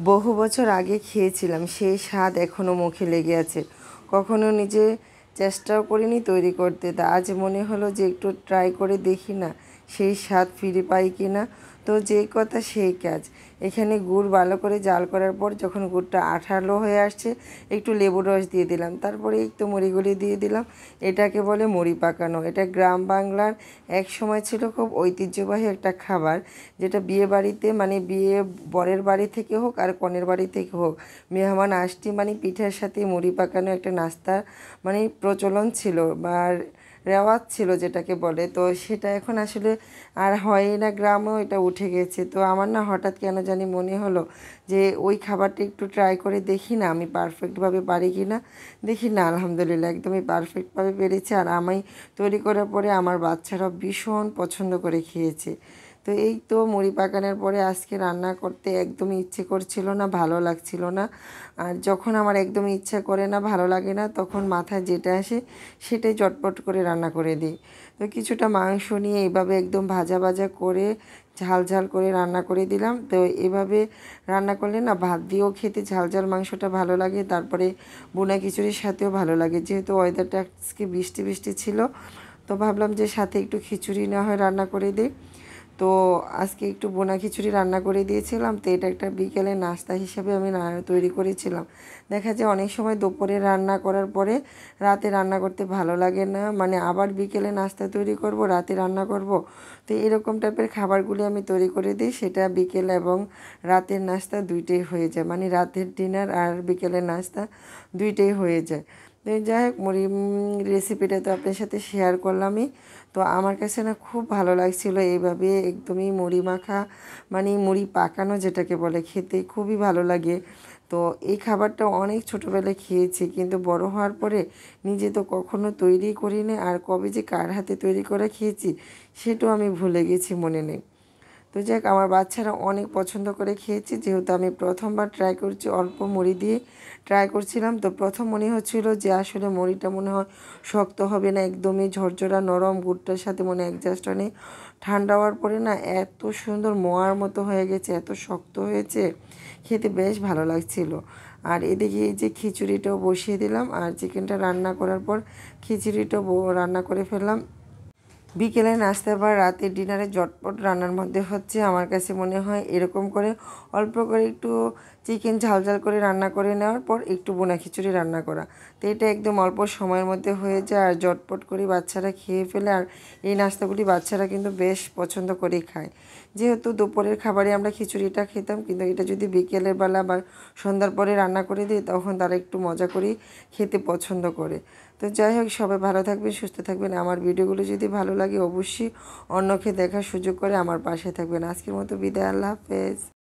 বহু বছর আগে খেয়েছিলাম, সেই স্বাদ এখনও মুখে লেগে আছে। কখনো নিজে চেষ্টাও করিনি তৈরি করতে, তা আজ মনে হলো যে একটু ট্রাই করে দেখি না সেই স্বাদ ফিরে পাই কি না। তো যেই কথা সেই কাজ। এখানে গুড় ভালো করে জাল করার পর যখন গুড়টা আঠালো হয়ে আসছে, একটু লেবুর রস দিয়ে দিলাম, তারপরে একটু মুড়িগুলি দিয়ে দিলাম। এটাকে বলে মুড়ি পাকানো। এটা গ্রাম বাংলার এক সময় ছিল খুব ঐতিহ্যবাহী একটা খাবার, যেটা বিয়ে বাড়িতে মানে বিয়ে বরের বাড়ি থেকে হোক আর কনের বাড়ি থেকে হোক, মেহমান আসতে মানে পিঠার সাথে মুড়ি পাকানো একটা নাস্তা মানে প্রচলন ছিল বা রেওয়াজ ছিল যেটাকে বলে। তো সেটা এখন আসলে আর হয় না, গ্রামেও এটা উঠে গেছে। তো আমার না হঠাৎ কেন জানি মনে হলো যে ওই খাবারটা একটু ট্রাই করে দেখি না আমি পারফেক্টভাবে পারি কি না। দেখি না, আলহামদুলিল্লাহ একদমই পারফেক্টভাবে পেরেছি। আর আমি তৈরি করার পরে আমার বাচ্চারাও ভীষণ পছন্দ করে খেয়েছে। তো এই তো মুড়ি পাকানোর পরে আজকে রান্না করতে একদমই ইচ্ছে করছিল না, ভালো লাগছিল না। আর যখন আমার একদমই ইচ্ছা করে না, ভালো লাগে না, তখন মাথায় যেটা আসে সেটাই চটপট করে রান্না করে দিই। তো কিছুটা মাংস নিয়ে এইভাবে একদম ভাজা ভাজা করে ঝাল ঝাল করে রান্না করে দিলাম। তো এভাবে রান্না করলে না ভাত দিয়েও খেতে ঝাল ঝাল মাংসটা ভালো লাগে, তারপরে বোনা খিচুড়ির সাথেও ভালো লাগে। যেহেতু ওয়েদারটা আজকে বৃষ্টি বৃষ্টি ছিল, তো ভাবলাম যে সাথে একটু খিচুড়ি না হয় রান্না করে দিই। তো আজকে একটু বোনা খিচুড়ি রান্না করে দিয়েছিলাম। তো এটা একটা বিকেলে নাস্তা হিসেবে আমি তৈরি করেছিলাম। দেখা যায় অনেক সময় দুপুরে রান্না করার পরে রাতে রান্না করতে ভালো লাগে না, মানে আবার বিকেলে নাস্তা তৈরি করব, রাতে রান্না করব। তো এরকম টাইপের খাবারগুলি আমি তৈরি করে দিই, সেটা বিকেল এবং রাতের নাস্তা দুইটাই হয়ে যায়, মানে রাতের ডিনার আর বিকেলের নাস্তা দুইটাই হয়ে যায়। তো যাই হোক, মুড়ি রেসিপিটা তো আপনার সাথে শেয়ার করলামই। তো আমার কাছে না খুব ভালো লাগছিল এইভাবে একদমই মুড়ি মাখা, মানে মুড়ি পাকানো যেটাকে বলে, খেতে খুবই ভালো লাগে। তো এই খাবারটা অনেক ছোটোবেলায় খেয়েছি, কিন্তু বড় হওয়ার পরে নিজে তো কখনো তৈরি করিনি, আর কবে যে কার হাতে তৈরি করে খেয়েছি সেটাও আমি ভুলে গেছি, মনে নেই। তো যাক, আমার বাচ্চারা অনেক পছন্দ করে খেয়েছে। যেহেতু আমি প্রথমবার ট্রাই করছি, অল্প মুড়ি দিয়ে ট্রাই করছিলাম, তো প্রথম মনে হচ্ছিল যে আসলে মুড়িটা মনে হয় শক্ত হবে না, একদমই ঝরঝরা নরম, গুড়টার সাথে মনে অ্যাডজাস্ট হয়। ঠান্ডা হওয়ার পরে না এত সুন্দর মোয়ার মতো হয়ে গেছে, এত শক্ত হয়েছে, খেতে বেশ ভালো লাগছিল। আর এদিকে এই যে খিচুড়িটাও বসিয়ে দিলাম, আর চিকেনটা রান্না করার পর খিচুড়িটাও রান্না করে ফেললাম। বিকেলে নাস্তা বা রাতের ডিনারে ঝটপট রান্নার মধ্যে হচ্ছে আমার কাছে মনে হয় এরকম করে অল্প করে একটু চিকেন ঝাল ঝাল করে রান্না করে নেওয়ার পর একটু বোনা খিচুড়ি রান্না করা। তো এটা একদম অল্প সময়ের মধ্যে হয়ে যায় আর ঝটপট করে বাচ্চারা খেয়ে ফেলে। আর এই নাস্তাগুলি বাচ্চারা কিন্তু বেশ পছন্দ করেই খায়। যেহেতু দুপুরের খাবারে আমরা খিচুড়িটা খেতাম, কিন্তু এটা যদি বিকেলের বেলা বা সন্ধ্যার পরে রান্না করে দিই তখন তারা একটু মজা করেই খেতে পছন্দ করে। তো যাই হোক, সবাই ভালো থাকবেন, সুস্থ থাকবেন। আমার ভিডিওগুলো যদি ভালো লাগে অবশ্যই অন্যকে দেখার সুযোগ করে আমার পাশে থাকবেন। আজকের মতো বিদায়, আল্লাহ হাফেজ।